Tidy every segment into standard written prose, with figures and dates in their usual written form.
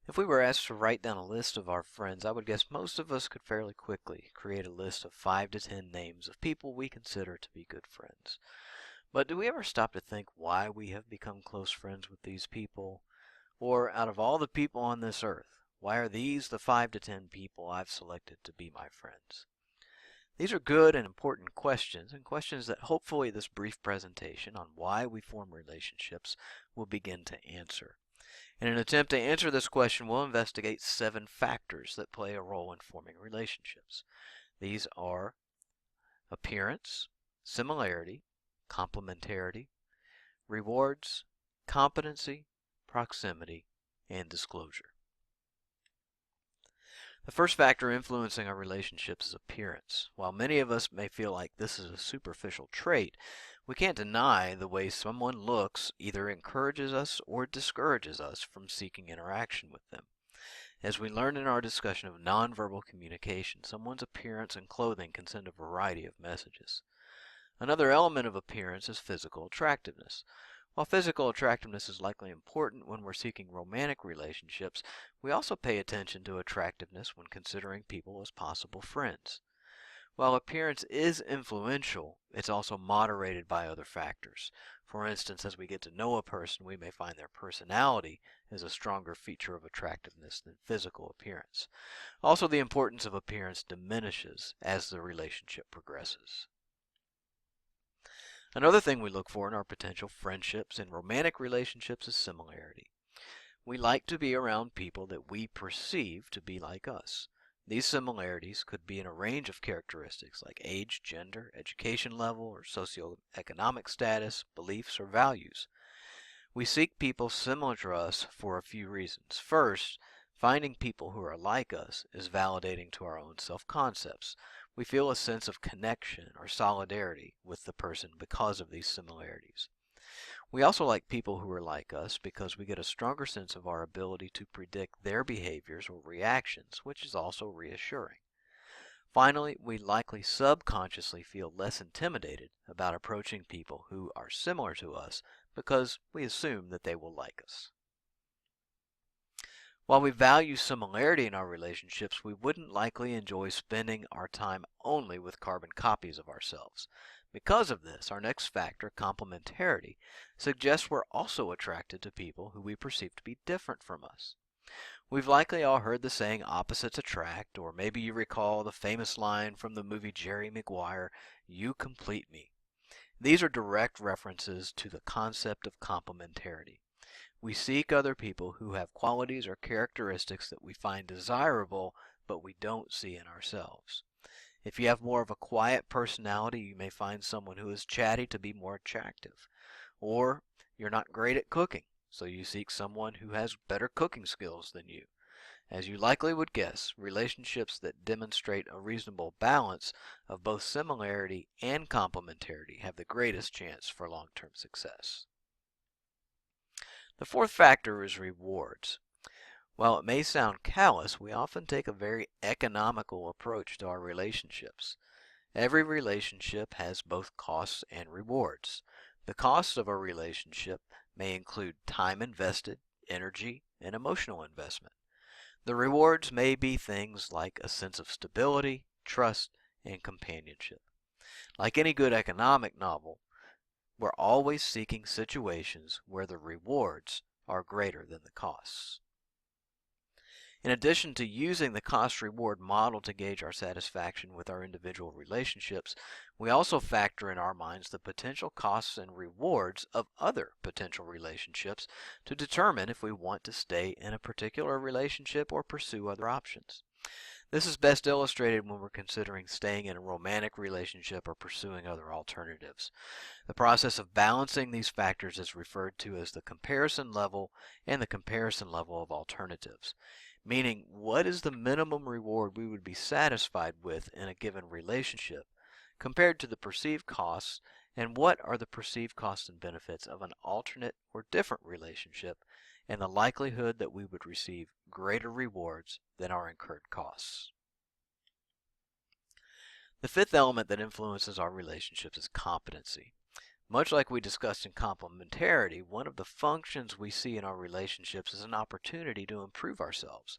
If we were asked to write down a list of our friends, I would guess most of us could fairly quickly create a list of 5 to 10 names of people we consider to be good friends. But do we ever stop to think why we have become close friends with these people? Or out of all the people on this earth, why are these the 5 to 10 people I've selected to be my friends? These are good and important questions, and questions that hopefully this brief presentation on why we form relationships will begin to answer. In an attempt to answer this question, we'll investigate 7 factors that play a role in forming relationships. These are appearance, similarity, complementarity, rewards, competency, proximity, and disclosure. The first factor influencing our relationships is appearance. While many of us may feel like this is a superficial trait, we can't deny the way someone looks either encourages us or discourages us from seeking interaction with them. As we learned in our discussion of nonverbal communication, someone's appearance and clothing can send a variety of messages. Another element of appearance is physical attractiveness. While physical attractiveness is likely important when we're seeking romantic relationships, we also pay attention to attractiveness when considering people as possible friends. While appearance is influential, it's also moderated by other factors. For instance, as we get to know a person, we may find their personality is a stronger feature of attractiveness than physical appearance. Also, the importance of appearance diminishes as the relationship progresses. Another thing we look for in our potential friendships and romantic relationships is similarity. We like to be around people that we perceive to be like us. These similarities could be in a range of characteristics like age, gender, education level, or socioeconomic status, beliefs, or values. We seek people similar to us for a few reasons. First, finding people who are like us is validating to our own self-concepts. We feel a sense of connection or solidarity with the person because of these similarities. We also like people who are like us because we get a stronger sense of our ability to predict their behaviors or reactions, which is also reassuring. Finally, we likely subconsciously feel less intimidated about approaching people who are similar to us because we assume that they will like us. While we value similarity in our relationships, we wouldn't likely enjoy spending our time only with carbon copies of ourselves. Because of this, our next factor, complementarity, suggests we're also attracted to people who we perceive to be different from us. We've likely all heard the saying opposites attract, or maybe you recall the famous line from the movie Jerry Maguire, "You complete me." These are direct references to the concept of complementarity. We seek other people who have qualities or characteristics that we find desirable, but we don't see in ourselves. If you have more of a quiet personality, you may find someone who is chatty to be more attractive. Or you're not great at cooking, so you seek someone who has better cooking skills than you. As you likely would guess, relationships that demonstrate a reasonable balance of both similarity and complementarity have the greatest chance for long-term success. The fourth factor is rewards. While it may sound callous, we often take a very economical approach to our relationships. Every relationship has both costs and rewards. The costs of a relationship may include time invested, energy, and emotional investment. The rewards may be things like a sense of stability, trust, and companionship. Like any good economic novel, we're always seeking situations where the rewards are greater than the costs. In addition to using the cost-reward model to gauge our satisfaction with our individual relationships, we also factor in our minds the potential costs and rewards of other potential relationships to determine if we want to stay in a particular relationship or pursue other options. This is best illustrated when we're considering staying in a romantic relationship or pursuing other alternatives. The process of balancing these factors is referred to as the comparison level and the comparison level of alternatives, meaning what is the minimum reward we would be satisfied with in a given relationship compared to the perceived costs, and what are the perceived costs and benefits of an alternate or different relationship, and the likelihood that we would receive greater rewards than our incurred costs. The fifth element that influences our relationships is competency. Much like we discussed in complementarity, one of the functions we see in our relationships is an opportunity to improve ourselves.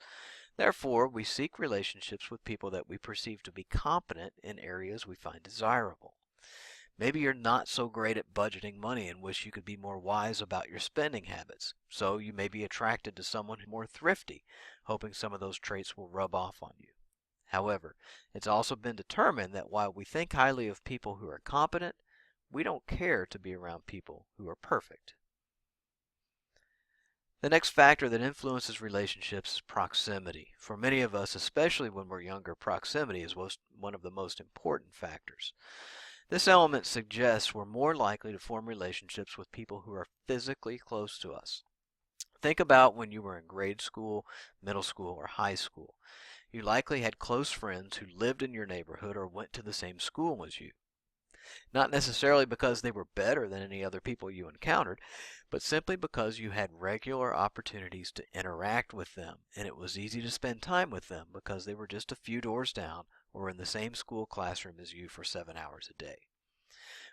Therefore, we seek relationships with people that we perceive to be competent in areas we find desirable. Maybe you're not so great at budgeting money and wish you could be more wise about your spending habits. So you may be attracted to someone who's more thrifty, hoping some of those traits will rub off on you. However, it's also been determined that while we think highly of people who are competent, we don't care to be around people who are perfect. The next factor that influences relationships is proximity. For many of us, especially when we're younger, proximity is one of the most important factors. This element suggests we're more likely to form relationships with people who are physically close to us. Think about when you were in grade school, middle school, or high school. You likely had close friends who lived in your neighborhood or went to the same school as you. Not necessarily because they were better than any other people you encountered, but simply because you had regular opportunities to interact with them, and it was easy to spend time with them because they were just a few doors down or in the same school classroom as you for 7 hours a day.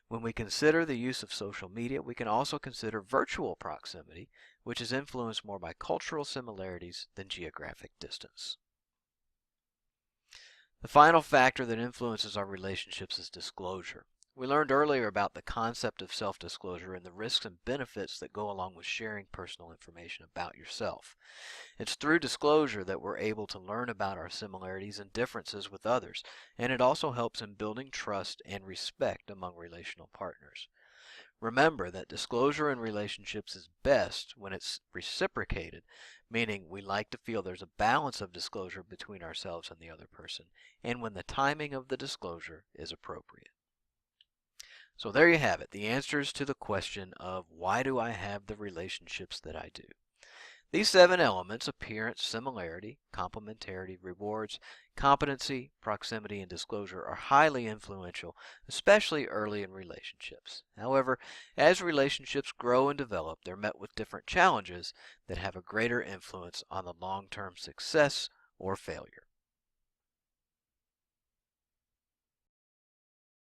When we consider the use of social media, we can also consider virtual proximity, which is influenced more by cultural similarities than geographic distance. The final factor that influences our relationships is disclosure. We learned earlier about the concept of self-disclosure and the risks and benefits that go along with sharing personal information about yourself. It's through disclosure that we're able to learn about our similarities and differences with others, and it also helps in building trust and respect among relational partners. Remember that disclosure in relationships is best when it's reciprocated, meaning we like to feel there's a balance of disclosure between ourselves and the other person, and when the timing of the disclosure is appropriate. So there you have it, the answers to the question of why do I have the relationships that I do? These 7 elements, appearance, similarity, complementarity, rewards, competency, proximity, and disclosure, are highly influential, especially early in relationships. However, as relationships grow and develop, they're met with different challenges that have a greater influence on the long-term success or failure.